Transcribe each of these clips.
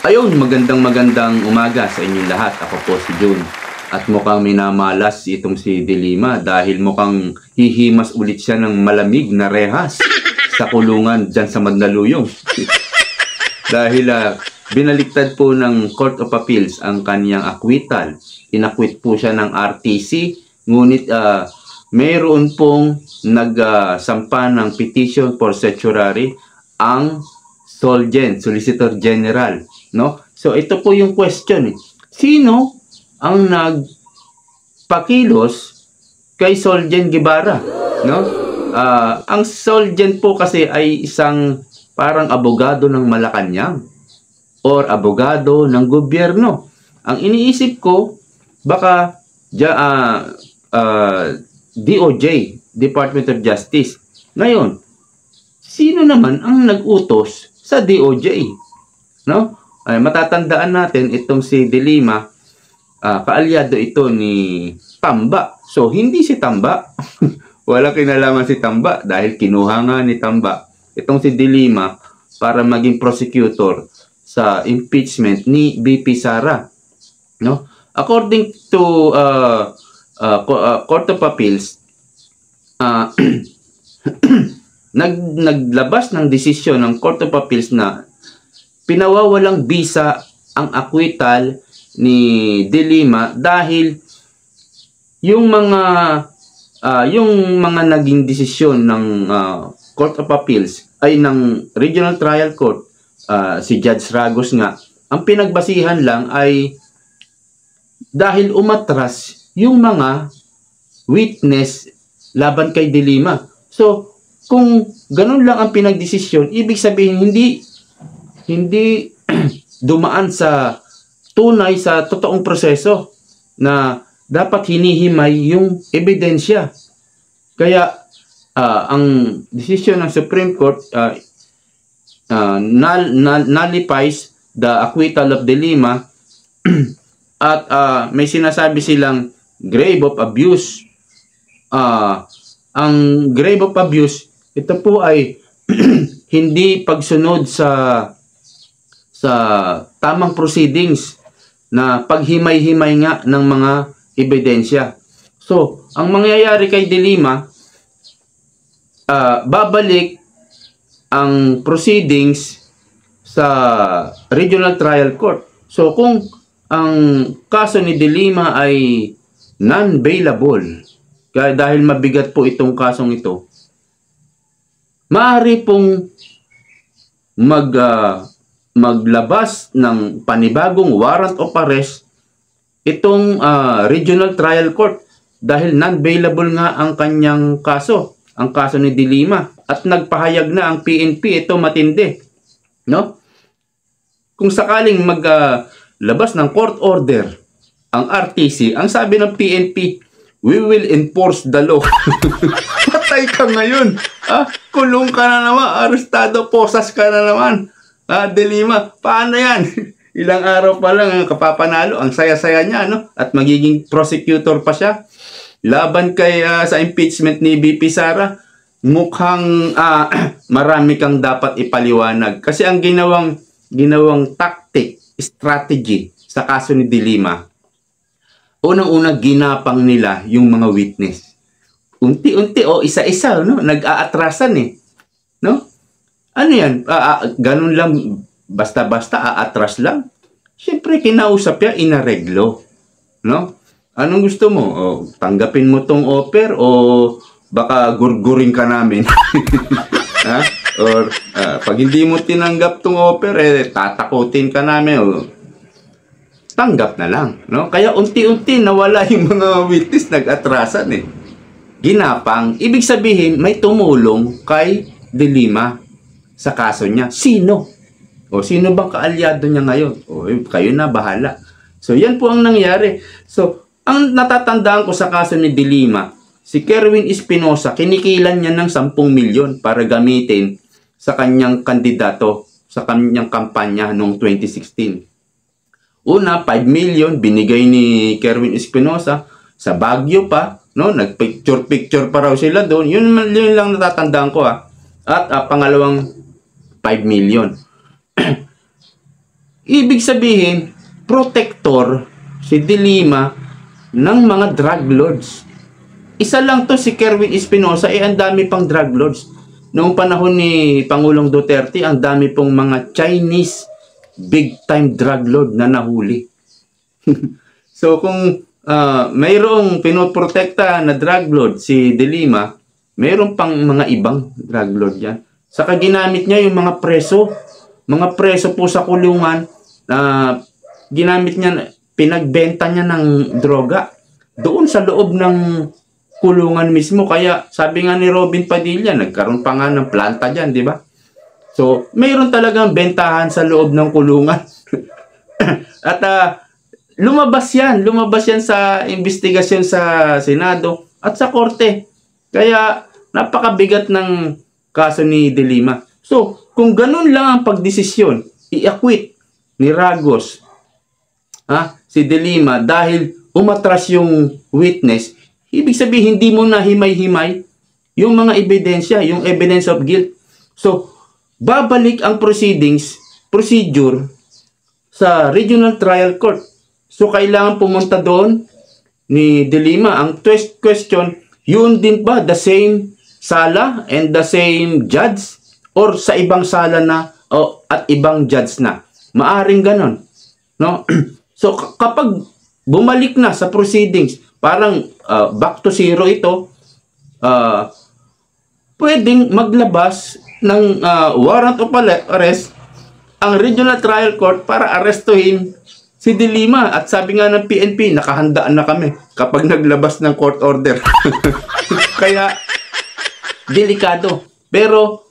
Ayun, magandang umaga sa inyong lahat. Ako po si June. At mukhang minamalas itong si Dilima dahil mukhang hihimas ulit siya ng malamig na rehas sa kulungan dyan sa Mandaluyong. Dahil binaliktad po ng Court of Appeals ang kanyang acquittal. Inakwit po siya ng RTC, ngunit mayroon pong nagsampa ng petition for certiorari ang Solicitor General, no? So ito po yung question. Sino ang nagpakilos kay Solgen Guevara, no? Ang Solgen po kasi ay isang parang abogado ng Malacanang or abogado ng gobyerno. Ang iniisip ko baka DOJ, Department of Justice. Ngayon, sino naman ang nag-utos sa DOJ, no? Ay, matatandaan natin itong si Dilima, kaalyado ito ni Tamba. So, hindi si Tamba. Wala kinalaman si Tamba dahil kinuha nga ni Tamba itong si Dilima para maging prosecutor sa impeachment ni BP Sara, no? According to Court of Appeals, naglabas ng desisyon ng Court of Appeals na pinawawalang bisa ang acquittal ni Dilima dahil yung mga naging desisyon ng Court of Appeals ay ng Regional Trial Court, si Judge Ragos nga, ang pinagbasihan lang ay dahil umatras yung mga witness laban kay Dilima. So, kung ganun lang ang pinagdesisyon, ibig sabihin hindi dumaan sa tunay sa totoong proseso na dapat hinihimay yung ebidensya. Kaya ang desisyon ng Supreme Court nullifies the acquittal of Dilima at may sinasabi silang grave of abuse. Ang grave of abuse, ito po ay hindi pagsunod sa tamang proceedings na paghimay-himay nga ng mga ebidensya. So, ang mangyayari kay Dilima, babalik ang proceedings sa Regional Trial Court. So, kung ang kaso ni Dilima ay non-bailable, dahil mabigat po itong kasong ito, maaari pong maglabas ng panibagong warrant of arrest itong Regional Trial Court dahil non-bailable nga ang kanyang kaso, ang kaso ni Dilima, at nagpahayag na ang PNP, ito matindi, no? Kung sakaling maglabas ng court order ang RTC, ang sabi ng PNP, we will enforce the law. Patay ka ngayon. Kulong ka na naman. Arestado, posas ka na naman. Dilima, paano yan? Ilang araw pa lang kapapanalo. Ang saya-saya niya, no? At magiging prosecutor pa siya. Laban kay sa impeachment ni BP Sara, mukhang marami kang dapat ipaliwanag. Kasi ang ginawang tactic, strategy sa kaso ni Dilima, unang-una ginapang nila yung mga witness. Unti-unti o isa-isa, no? Nag-aatrasan eh. No? Ano yan? Ganun lang, basta-basta aatras lang. Siyempre, kinausap niya, inareglo. No? Anong gusto mo? Tanggapin mo tong offer o baka gurgurin ka namin? Ha? Or pag hindi mo tinanggap tong offer, tatakutin ka namin. Tanggap na lang, no? Kaya unti-unti nawala yung mga witness, nag-atrasan eh. Ginapang, ibig sabihin may tumulong kay Dilima sa kaso niya. Sino? O sino bang kaalyado niya ngayon? O kayo na bahala. So yan po ang nangyari. So ang natatandaan ko sa kaso ni Dilima, si Kerwin Espinosa, kinikilan niya ng 10 milyon para gamitin sa kanyang kandidato, sa kanyang kampanya noong 2016. Una, 5 million binigay ni Kerwin Espinosa sa Baguio pa, no? Nagpicture-picture pa raw sila doon. Yun lang natatandaan ko, At pangalawang 5 million. Ibig sabihin, protector si De Lima ng mga drug lords. Isa lang to si Kerwin Espinosa, ang dami pang drug lords. Noong panahon ni Pangulong Duterte, ang dami pong mga Chinese big time drug lord na nahuli. So kung mayroong pinoprotekta na drug lord si De Lima, mayroong pang mga ibang drug lord yan. Saka ginamit niya yung mga preso po sa kulungan, ginamit niya, pinagbenta niya ng droga doon sa loob ng kulungan mismo. Kaya sabi nga ni Robin Padilla, nagkaroon pa nga ng planta dyan, di ba? So, mayroon talagang bentahan sa loob ng kulungan. At lumabas yan sa investigasyon sa Senado at sa Korte. Kaya napakabigat ng kaso ni De Lima. So, kung ganun lang ang pagdesisyon, i-acquit ni Ragos si De Lima dahil umatras yung witness, ibig sabihin hindi mo na himay-himay yung mga ebidensya, yung evidence of guilt. So, babalik ang procedure sa Regional Trial Court. So, kailangan pumunta doon ni De Lima. Ang twist question, yun din ba the same sala and the same judge or sa ibang sala na at ibang judge na? Maaring ganon, no? So, kapag bumalik na sa proceedings, parang back to zero ito, pwedeng maglabas ng warrant of arrest ang Regional Trial Court para arestuhin si De Lima. At sabi nga ng PNP, nakahandaan na kami kapag naglabas ng court order. Kaya, delikado. Pero,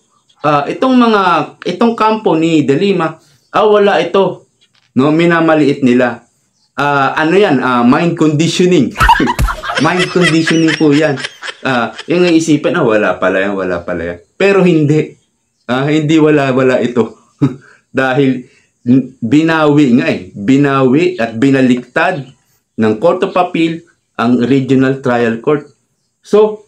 itong kampo ni De Lima, wala ito. No, minamaliit nila. Ano yan? Mind conditioning. Mind conditioning po yan. Yung isipin, wala pala yan. Pero hindi. Hindi wala ito. Dahil binawi at binaliktad ng Court of Appeal ang Regional Trial Court. So,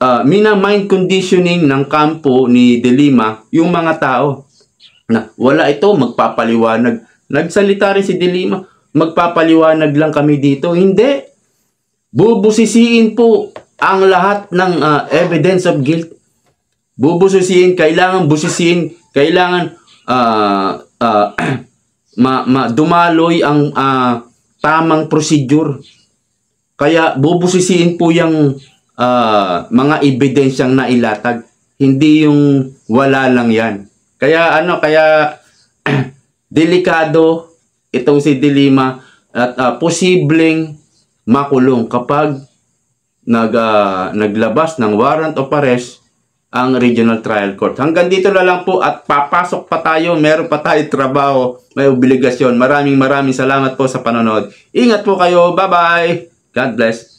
mina-mind conditioning ng kampo ni De Lima yung mga tao na wala ito, magpapaliwanag. Nagsalita rin si De Lima, magpapaliwanag lang kami dito. Hindi. Bubusisiin po ang lahat ng evidence of guilt. Bubusisiin, kailangan busisiin, kailangan dumaloy ang tamang procedure. Kaya bubusisiin po yung mga ebidensyang nailatag. Hindi yung wala lang yan. Kaya delikado itong si De Lima at posibleng makulong kapag naglabas ng warrant of arrest ang Regional Trial Court. Hanggang dito na lang po at papasok pa tayo. Meron pa tayo trabaho, may obligasyon. Maraming salamat po sa panonood. Ingat po kayo. Bye-bye. God bless.